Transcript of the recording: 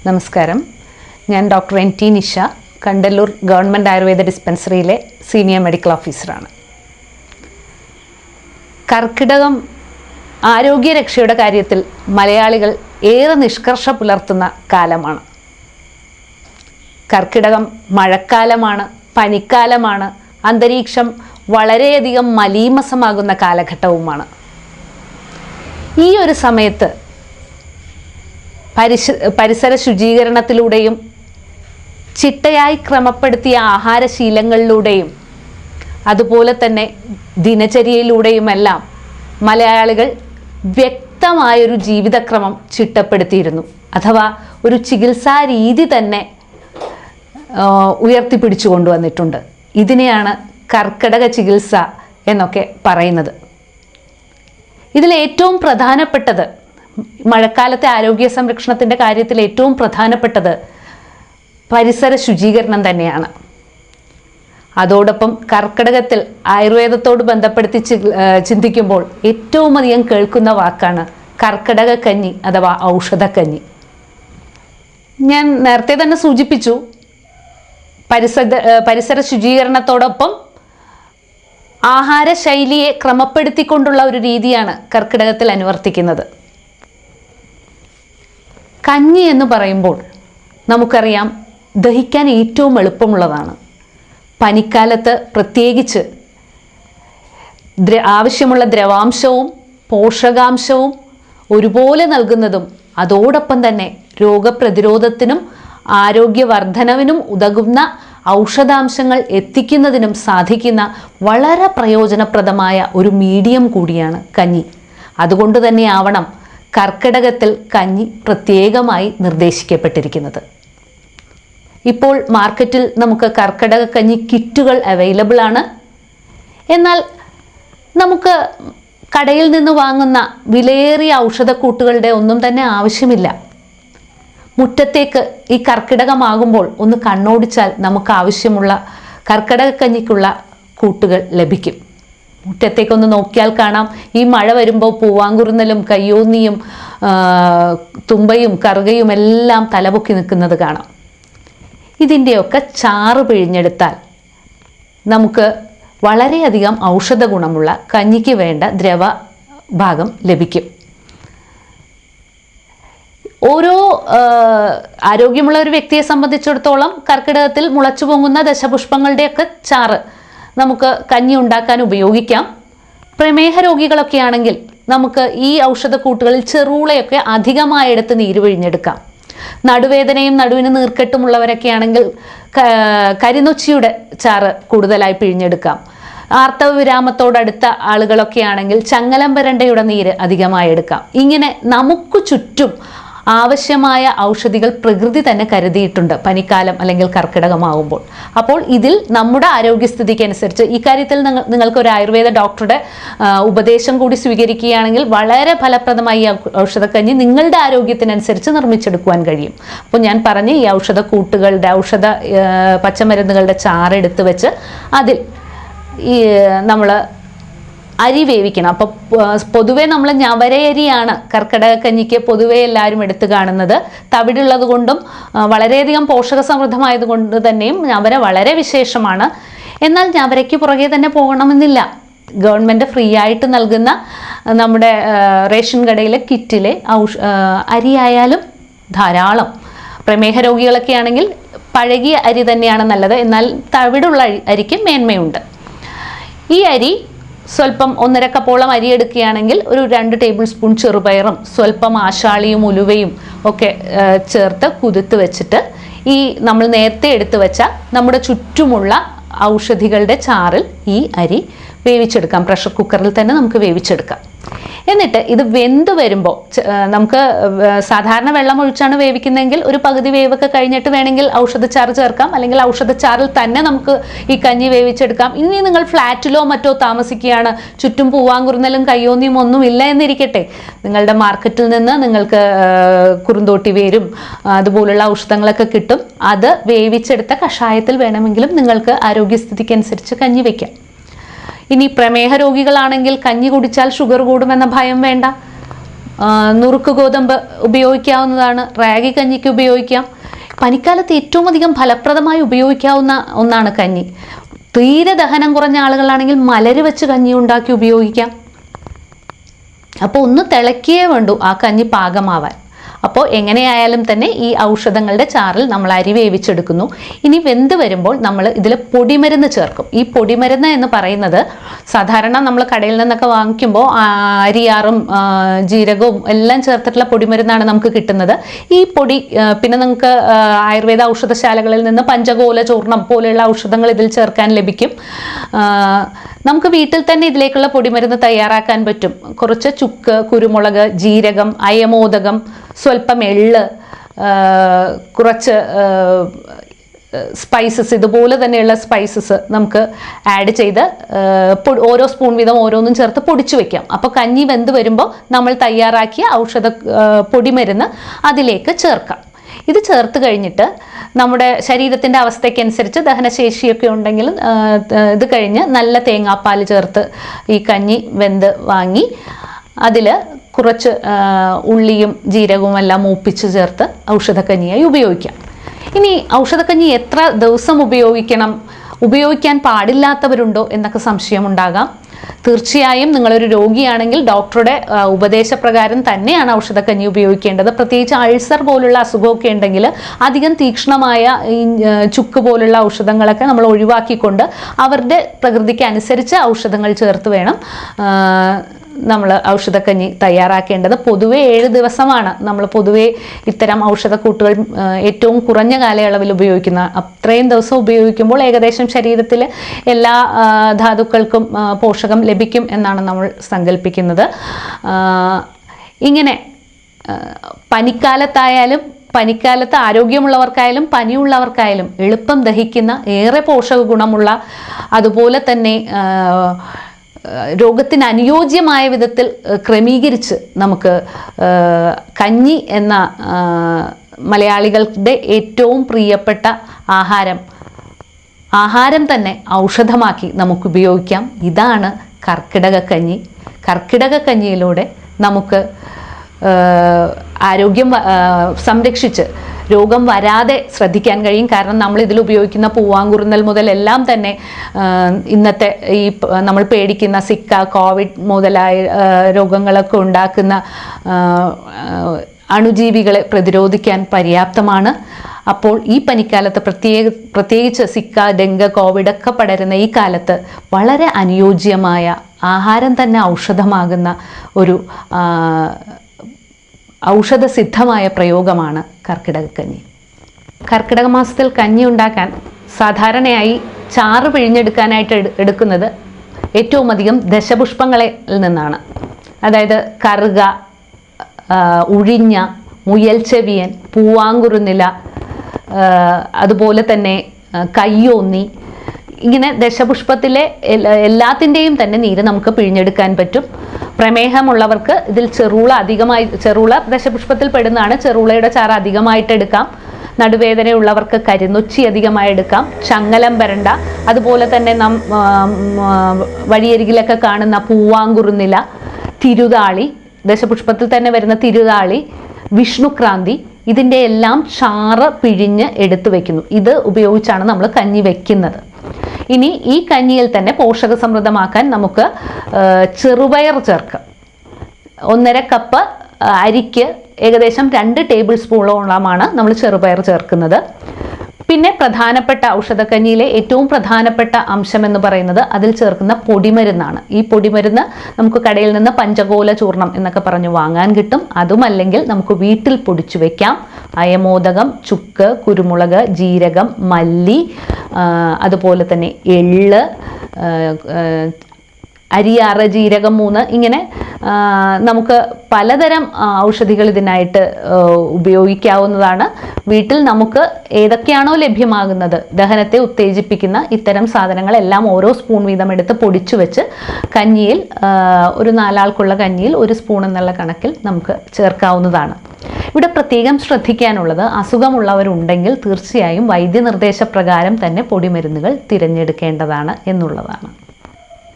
നമസ്കാരം. ഞാൻ doctor NT Nisha, Kandalloor government Ayurveda ഡിസ്പെൻസറിയിലെ സീനിയർ മെഡിക്കൽ ഓഫീസറാണ്. കർക്കിടകം ആരോഗ്യരക്ഷയുടെ കാര്യത്തിൽ മലയാളികൾ ഏറെ നിഷ്കർഷ പുലർത്തുന്ന കാലമാണ്. കർക്കിടകം മഴക്കാലമാണ്, പനിക്കാലമാണ്, അന്തരീക്ഷം വളരെയധികം മലീമസമാകുന്ന കാലഘട്ടവുമാണ്. ഈ ഒരു സമയത്ത് പരിസര ശുചീകരണത്തിലൂടെയും ചിട്ടയായി ക്രമപ്പെടുത്തിയ ആഹാരശീലങ്ങളിലൂടെയും അതുപോലെ തന്നെ ദിനചര്യയിലൂടെയുമെല്ലാം മലയാളികൾ വ്യക്തമായൊരു ജീവിതക്രമം ചിട്ടപ്പെടുത്തിയിരുന്നു. അഥവാ ഒരു ചികിത്സാ രീതി തന്നെ ഉയർത്തിപ്പിടിച്ചു കൊണ്ടുവന്നിട്ടുണ്ട്. ഇതിനെയാണ് കർക്കിടക ചികിത്സ എന്നൊക്കെ പറയുന്നത്. ഇതിലേറ്റവും പ്രധാനപ്പെട്ടത്, മഴക്കാലത്തെ ആരോഗ്യ സംരക്ഷണത്തിൻ്റെ കാര്യത്തിൽ ഏറ്റവും പ്രധാനപ്പെട്ടത് പരിസര ശുചീകരണം തന്നെയാണ്. അതോടൊപ്പം കർക്കിടകത്തിൽ ആയുർവേദത്തോട് ബന്ധപ്പെടുത്തി ചിന്തിക്കുമ്പോൾ ഏറ്റവും അധികം കേൾക്കുന്ന വാക്കാണ് കർക്കിടക കഞ്ഞി അഥവാ ഔഷധക്കഞ്ഞി. ഞാൻ നേരത്തെ തന്നെ സൂചിപ്പിച്ചു, പരിസര ശുചീകരണത്തോടൊപ്പം ആഹാരശൈലിയെ ക്രമപ്പെടുത്തിക്കൊണ്ടുള്ള ഒരു രീതിയാണ് കർക്കിടകത്തിൽ അനുവർത്തിക്കുന്നത്. കഞ്ഞി എന്ന് പറയുമ്പോൾ നമുക്കറിയാം ദഹിക്കാൻ ഏറ്റവും എളുപ്പമുള്ളതാണ്. പനിക്കാലത്ത് പ്രത്യേകിച്ച് ആവശ്യമുള്ള ദ്രവാംശവും പോഷകാംശവും ഒരുപോലെ നൽകുന്നതും അതോടൊപ്പം തന്നെ രോഗപ്രതിരോധത്തിനും ആരോഗ്യവർദ്ധനവിനും ഉതകുന്ന ഔഷധാംശങ്ങൾ എത്തിക്കുന്നതിനും സാധിക്കുന്ന വളരെ പ്രയോജനപ്രദമായ ഒരു മീഡിയം കൂടിയാണ് കഞ്ഞി. അതുകൊണ്ട് തന്നെ ആവണം കർക്കിടകത്തിൽ കഞ്ഞി പ്രത്യേകമായി നിർദ്ദേശിക്കപ്പെട്ടിരിക്കുന്നത്. ഇപ്പോൾ മാർക്കറ്റിൽ നമുക്ക് കർക്കിടക കഞ്ഞി കിറ്റുകൾ അവൈലബിൾ ആണ്. എന്നാൽ നമുക്ക് കടയിൽ നിന്ന് വാങ്ങുന്ന വിലയേറിയ ഔഷധക്കൂട്ടുകളുടെ ഒന്നും തന്നെ ആവശ്യമില്ല. മുറ്റത്തേക്ക് ഈ കർക്കിടകമാകുമ്പോൾ ഒന്ന് കണ്ണോടിച്ചാൽ നമുക്ക് ആവശ്യമുള്ള കർക്കിടക കഞ്ഞിക്കുള്ള കൂട്ടുകൾ ലഭിക്കും. മുറ്റത്തേക്കൊന്ന് നോക്കിയാൽ കാണാം, ഈ മഴ വരുമ്പോൾ പൂവാങ്കുറുന്നലും കയ്യോന്നിയും തുമ്പയും കറുകയും എല്ലാം തലപൊക്കി നിൽക്കുന്നത് കാണാം. ഇതിൻ്റെയൊക്കെ ചാറ് പിഴിഞ്ഞെടുത്താൽ നമുക്ക് വളരെയധികം ഔഷധ ഗുണമുള്ള കഞ്ഞിക്ക് വേണ്ട ദ്രവ ഭാഗം ലഭിക്കും. ഓരോ ആരോഗ്യമുള്ള ഒരു വ്യക്തിയെ സംബന്ധിച്ചിടത്തോളം കർക്കിടകത്തിൽ മുളച്ചു പൊങ്ങുന്ന ദശപുഷ്പങ്ങളുടെയൊക്കെ ചാറ് നമുക്ക് കഞ്ഞി ഉണ്ടാക്കാൻ ഉപയോഗിക്കാം. പ്രമേഹ രോഗികളൊക്കെ ആണെങ്കിൽ നമുക്ക് ഈ ഔഷധക്കൂട്ടുകളിൽ ചെറുളയൊക്കെ അധികമായെടുത്ത് നീര് പിഴിഞ്ഞെടുക്കാം. നടുവേദനയും നടുവിന് നീർക്കെട്ടുമുള്ളവരൊക്കെ ആണെങ്കിൽ കരിനൊച്ചിയുടെ ചാറ് കൂടുതലായി പിഴിഞ്ഞെടുക്കാം. ആർത്തവ വിരാമത്തോടടുത്ത ആളുകളൊക്കെ ആണെങ്കിൽ ചങ്ങലംപരണ്ടയുടെ നീര് അധികമായി എടുക്കാം. ഇങ്ങനെ നമുക്ക് ചുറ്റും ആവശ്യമായ ഔഷധികൾ പ്രകൃതി തന്നെ കരുതിയിട്ടുണ്ട് പനിക്കാലം അല്ലെങ്കിൽ കർക്കിടകമാകുമ്പോൾ. അപ്പോൾ ഇതിൽ നമ്മുടെ ആരോഗ്യസ്ഥിതിക്ക് അനുസരിച്ച് ഇക്കാര്യത്തിൽ നിങ്ങൾക്ക് ഒരു ആയുർവേദ ഡോക്ടറുടെ ഉപദേശം കൂടി സ്വീകരിക്കുകയാണെങ്കിൽ വളരെ ഫലപ്രദമായി ഔഷധക്കഞ്ഞി നിങ്ങളുടെ ആരോഗ്യത്തിനനുസരിച്ച് നിർമ്മിച്ചെടുക്കുവാൻ കഴിയും. അപ്പോൾ ഞാൻ പറഞ്ഞ ഈ ഔഷധക്കൂട്ടുകളുടെ പച്ചമരുന്നുകളുടെ ചാറെടുത്ത് വെച്ച് അതിൽ ഈ നമ്മൾ അരി വേവിക്കണം. അപ്പോൾ പൊതുവേ നമ്മൾ ഞവരയരിയാണ് കർക്കിടക കഞ്ഞിക്ക് പൊതുവേ എല്ലാവരും എടുത്തു കാണുന്നത്. തവിടുള്ളത് കൊണ്ടും വളരെയധികം പോഷക സമൃദ്ധമായത് കൊണ്ട് തന്നെയും ഞവര വളരെ വിശേഷമാണ്. എന്നാൽ ഞവരയ്ക്ക് പുറകെ തന്നെ പോകണമെന്നില്ല. ഗവൺമെൻറ് ഫ്രീ ആയിട്ട് നൽകുന്ന നമ്മുടെ റേഷൻ കടയിലെ കിറ്റിലെ അരിയായാലും ധാരാളം. പ്രമേഹ രോഗികളൊക്കെ ആണെങ്കിൽ പഴകിയ അരി തന്നെയാണ് നല്ലത്. എന്നാൽ തവിടുള്ള അരിക്ക് മേന്മയുണ്ട്. ഈ അരി സ്വല്പം 1.5 കപ്പോളം അരി എടുക്കുകയാണെങ്കിൽ ഒരു 2 ടേബിൾ സ്പൂൺ ചെറുപയറും സ്വല്പം ആശാളിയും ഉലുവയും ഒക്കെ ചേർത്ത് കുതിർത്ത് വെച്ചിട്ട് ഈ നമ്മൾ നേരത്തെ എടുത്തു വെച്ച നമ്മുടെ ചുറ്റുമുള്ള ഔഷധികളുടെ ചാറിൽ ഈ അരി വേവിച്ചെടുക്കാം. പ്രഷർ കുക്കറിൽ തന്നെ നമുക്ക് വേവിച്ചെടുക്കാം. എന്നിട്ട് ഇത് വെന്ത് വരുമ്പോൾ നമുക്ക് സാധാരണ വെള്ളം ഒഴിച്ചാണ് വേവിക്കുന്നതെങ്കിൽ ഒരു പകുതി വേവൊക്കെ കഴിഞ്ഞിട്ട് വേണമെങ്കിൽ ഔഷധച്ചാറ് ചേർക്കാം. അല്ലെങ്കിൽ ഔഷധച്ചാറിൽ തന്നെ നമുക്ക് ഈ കഞ്ഞി വേവിച്ചെടുക്കാം. ഇനി നിങ്ങൾ ഫ്ലാറ്റിലോ മറ്റോ താമസിക്കുകയാണ്, ചുറ്റും പൂവാങ്കുറുന്നലും കയ്യോന്നിയും ഒന്നും ഇല്ല എന്നിരിക്കട്ടെ, നിങ്ങളുടെ മാർക്കറ്റിൽ നിന്ന് നിങ്ങൾക്ക് കുറുന്തോട്ടി വേരും അതുപോലുള്ള ഔഷധങ്ങളൊക്കെ കിട്ടും. അത് വേവിച്ചെടുത്ത കഷായത്തിൽ വേണമെങ്കിലും നിങ്ങൾക്ക് ആരോഗ്യസ്ഥിതിക്ക് അനുസരിച്ച് കഞ്ഞി വയ്ക്കാം. ഇനി പ്രമേഹ രോഗികളാണെങ്കിൽ കഞ്ഞി കുടിച്ചാൽ ഷുഗർ കൂടുമെന്ന ഭയം വേണ്ട. നുറുക്ക് ഗോതമ്പ് ഉപയോഗിക്കാവുന്നതാണ്, റാഗി കഞ്ഞിക്ക് ഉപയോഗിക്കാം. പനിക്കാലത്ത് ഏറ്റവും അധികം ഫലപ്രദമായി ഉപയോഗിക്കാവുന്ന ഒന്നാണ് കഞ്ഞി. തീരെ ദഹനം കുറഞ്ഞ ആളുകളാണെങ്കിൽ മലര് വെച്ച് കഞ്ഞി ഉണ്ടാക്കി ഉപയോഗിക്കാം. അപ്പോൾ ഒന്ന് തിളക്കിയേ വേണ്ടൂ ആ കഞ്ഞി പാകമാവാൻ. അപ്പോൾ എങ്ങനെയായാലും തന്നെ ഈ ഔഷധങ്ങളുടെ ചാറിൽ നമ്മൾ അരി വേവിച്ചെടുക്കുന്നു. ഇനി വെന്ത് വരുമ്പോൾ നമ്മൾ ഇതിൽ പൊടിമരുന്ന് ചേർക്കും. ഈ പൊടിമരുന്ന് എന്ന് പറയുന്നത് സാധാരണ നമ്മൾ കടയിൽ നിന്നൊക്കെ വാങ്ങിക്കുമ്പോൾ അരിയാറും ജീരകവും എല്ലാം ചേർത്തിട്ടുള്ള പൊടിമരുന്നാണ് നമുക്ക് കിട്ടുന്നത്. ഈ പൊടി പിന്നെ നിങ്ങൾക്ക് ആയുർവേദ ഔഷധശാലകളിൽ നിന്ന് പഞ്ചകോല ചൂർണം പോലെയുള്ള ഔഷധങ്ങൾ ഇതിൽ ചേർക്കാൻ ലഭിക്കും. നമുക്ക് വീട്ടിൽ തന്നെ ഇതിലേക്കുള്ള പൊടിമരുന്ന് തയ്യാറാക്കാൻ പറ്റും. കുറച്ച് ചുക്ക്, കുരുമുളക്, ജീരകം, അയമോദകം, സ്വല്പം എള്ള്, കുറച്ച് സ്പൈസസ്, ഇതുപോലെ തന്നെയുള്ള സ്പൈസസ് നമുക്ക് ആഡ് ചെയ്ത് ഓരോ സ്പൂൺ വീതം ഓരോന്നും ചേർത്ത് പൊടിച്ചു വെക്കാം. അപ്പോൾ കഞ്ഞി വെന്ത് വരുമ്പോൾ നമ്മൾ തയ്യാറാക്കിയ ഔഷധ പൊടിമരുന്ന് അതിലേക്ക് ചേർക്കാം. ഇത് ചേർത്ത് കഴിഞ്ഞിട്ട് നമ്മുടെ ശരീരത്തിൻ്റെ അവസ്ഥയ്ക്കനുസരിച്ച് ദഹനശേഷിയൊക്കെ ഉണ്ടെങ്കിലും ഇത് കഴിഞ്ഞ് നല്ല തേങ്ങാപ്പാൽ ചേർത്ത് ഈ കഞ്ഞി വെന്ത് വാങ്ങി അതിൽ കുറച്ച് ഉള്ളിയും ജീരകവും എല്ലാം മൂപ്പിച്ച് ചേർത്ത് ഔഷധക്കഞ്ഞിയായി ഉപയോഗിക്കാം. ഇനി ഔഷധക്കഞ്ഞി എത്ര ദിവസം ഉപയോഗിക്കാൻ പാടില്ലാത്തവരുണ്ടോ എന്നൊക്കെ സംശയമുണ്ടാകാം. തീർച്ചയായും നിങ്ങളൊരു രോഗിയാണെങ്കിൽ ഡോക്ടറുടെ ഉപദേശപ്രകാരം തന്നെയാണ് ഔഷധക്കഞ്ഞി ഉപയോഗിക്കേണ്ടത്. പ്രത്യേകിച്ച് അൾസർ പോലുള്ള അസുഖമൊക്കെ ഉണ്ടെങ്കിൽ അധികം തീക്ഷ്ണമായ ഈ ചുക്ക് പോലുള്ള ഔഷധങ്ങളൊക്കെ നമ്മൾ ഒഴിവാക്കിക്കൊണ്ട് അവരുടെ പ്രകൃതിക്ക് അനുസരിച്ച് ഔഷധങ്ങൾ ചേർത്ത് വേണം നമ്മൾ ഔഷധക്കഞ്ഞി തയ്യാറാക്കേണ്ടത്. പൊതുവെ 7 ദിവസമാണ് നമ്മൾ പൊതുവെ ഇത്തരം ഔഷധക്കൂട്ടുകൾ ഏറ്റവും കുറഞ്ഞ കാലയളവിൽ ഉപയോഗിക്കുന്ന. അത്രയും ദിവസം ഉപയോഗിക്കുമ്പോൾ ഏകദേശം ശരീരത്തിൽ എല്ലാ ധാതുക്കൾക്കും പോഷകം ലഭിക്കും എന്നാണ് നമ്മൾ സങ്കല്പിക്കുന്നത്. ഇങ്ങനെ പനിക്കാലത്ത് ആരോഗ്യമുള്ളവർക്കായാലും പനിയുള്ളവർക്കായാലും എളുപ്പം ദഹിക്കുന്ന, ഏറെ പോഷക ഗുണമുള്ള, അതുപോലെ തന്നെ രോഗത്തിന് അനുയോജ്യമായ വിധത്തിൽ ക്രമീകരിച്ച് നമുക്ക് കഞ്ഞി എന്ന മലയാളികളുടെ ഏറ്റവും പ്രിയപ്പെട്ട ആഹാരം തന്നെ ഔഷധമാക്കി നമുക്ക് ഉപയോഗിക്കാം. ഇതാണ് കർക്കിടകക്കഞ്ഞി. കർക്കിടകക്കഞ്ഞിയിലൂടെ നമുക്ക് ആരോഗ്യം സംരക്ഷിച്ച് രോഗം വരാതെ ശ്രദ്ധിക്കാൻ കഴിയും. കാരണം നമ്മൾ ഇതിൽ ഉപയോഗിക്കുന്ന പൂവാങ്കുറുന്നൽ മുതൽ എല്ലാം തന്നെ ഇന്നത്തെ ഈ നമ്മൾ പേടിക്കുന്ന സിക്ക, കോവിഡ് മുതലായ രോഗങ്ങളൊക്കെ ഉണ്ടാക്കുന്ന അണുജീവികളെ പ്രതിരോധിക്കാൻ പര്യാപ്തമാണ്. അപ്പോൾ ഈ പനിക്കാലത്ത് പ്രത്യേകിച്ച് സിക്ക, ഡെങ്കി, കോവിഡൊക്കെ പടരുന്ന ഈ കാലത്ത് വളരെ അനുയോജ്യമായ ആഹാരം തന്നെ ഔഷധമാകുന്ന ഒരു ഔഷധസിദ്ധമായ പ്രയോഗമാണ് കർക്കിടകക്കഞ്ഞി. കർക്കിടക മാസത്തിൽ കഞ്ഞി ഉണ്ടാക്കാൻ സാധാരണയായി ചാറ് പിഴിഞ്ഞെടുക്കാനായിട്ട് എടുക്കുന്നത് ഏറ്റവും അധികം ദശപുഷ്പങ്ങളിൽ നിന്നാണ്. അതായത് കറുക, ഉഴിഞ്ഞ, മുയൽച്ചെവിയൻ, പൂവാങ്കുറുനില, അതുപോലെ തന്നെ കയ്യോന്നി, ഇങ്ങനെ ദശപുഷ്പത്തിലെ എല്ലാത്തിൻ്റെയും തന്നെ നീര് നമുക്ക് പിഴിഞ്ഞെടുക്കാൻ പറ്റും. പ്രമേഹമുള്ളവർക്ക് ഇതിൽ ചെറുള ദശപുഷ്പത്തിൽ പെടുന്നതാണ്. ചെറുളയുടെ ചാറ് അധികമായിട്ട് എടുക്കാം. നടുവേദനയുള്ളവർക്ക് കരിനൊച്ചി അധികമായി എടുക്കാം. ചങ്ങലം വരണ്ട, അതുപോലെ തന്നെ വഴിയരികിലൊക്കെ കാണുന്ന പൂവാങ്കുറുനില, തിരുതാളി, ദശപുഷ്പത്തിൽ തന്നെ വരുന്ന തിരുതാളി, വിഷ്ണുക്രാന്തി, ഇതിൻ്റെ എല്ലാം ചാറ് പിഴിഞ്ഞ് എടുത്തു വെക്കുന്നു. ഇത് ഉപയോഗിച്ചാണ് നമ്മൾ കഞ്ഞി വെക്കുന്നത്. ഇനി ഈ കഞ്ഞിയിൽ തന്നെ പോഷക സമൃദ്ധമാക്കാൻ നമുക്ക് ചെറുപയർ ചേർക്കാം. 1.5 കപ്പ് അരിക്ക് ഏകദേശം 2 ടേബിൾ സ്പൂണോളമാണ് നമ്മൾ ചെറുപയർ ചേർക്കുന്നത്. പിന്നെ പ്രധാനപ്പെട്ട ഔഷധക്കഞ്ഞിയിലെ ഏറ്റവും പ്രധാനപ്പെട്ട അംശം എന്ന് പറയുന്നത് അതിൽ ചേർക്കുന്ന പൊടിമരുന്നാണ്. ഈ പൊടിമരുന്ന് നമുക്ക് കടയിൽ നിന്ന് പഞ്ചകോല ചൂർണം എന്നൊക്കെ പറഞ്ഞ് വാങ്ങാൻ കിട്ടും. അതുമല്ലെങ്കിൽ നമുക്ക് വീട്ടിൽ പൊടിച്ചു വെക്കാം. അയമോദകം, ചുക്ക്, കുരുമുളക്, ജീരകം, മല്ലി, അതുപോലെ തന്നെ എള്ള്, അരിയാറ്, ജീരകം 3, ഇങ്ങനെ നമുക്ക് പലതരം ഔഷധികൾ ഇതിനായിട്ട് ഉപയോഗിക്കാവുന്നതാണ്. വീട്ടിൽ നമുക്ക് ഏതൊക്കെയാണോ ലഭ്യമാകുന്നത് ദഹനത്തെ ഉത്തേജിപ്പിക്കുന്ന ഇത്തരം സാധനങ്ങളെല്ലാം ഓരോ സ്പൂൺ വീതം എടുത്ത് പൊടിച്ചു വെച്ച് കഞ്ഞിയിൽ, ഒരു 4 ആൾക്കുള്ള കഞ്ഞിയിൽ 1 സ്പൂൺ എന്നുള്ള കണക്കിൽ നമുക്ക് ചേർക്കാവുന്നതാണ്. ഇവിടെ പ്രത്യേകം ശ്രദ്ധിക്കാനുള്ളത്, അസുഖമുള്ളവരുണ്ടെങ്കിൽ തീർച്ചയായും വൈദ്യനിർദ്ദേശപ്രകാരം തന്നെ പൊടിമരുന്നുകൾ തിരഞ്ഞെടുക്കേണ്ടതാണ് എന്നുള്ളതാണ്.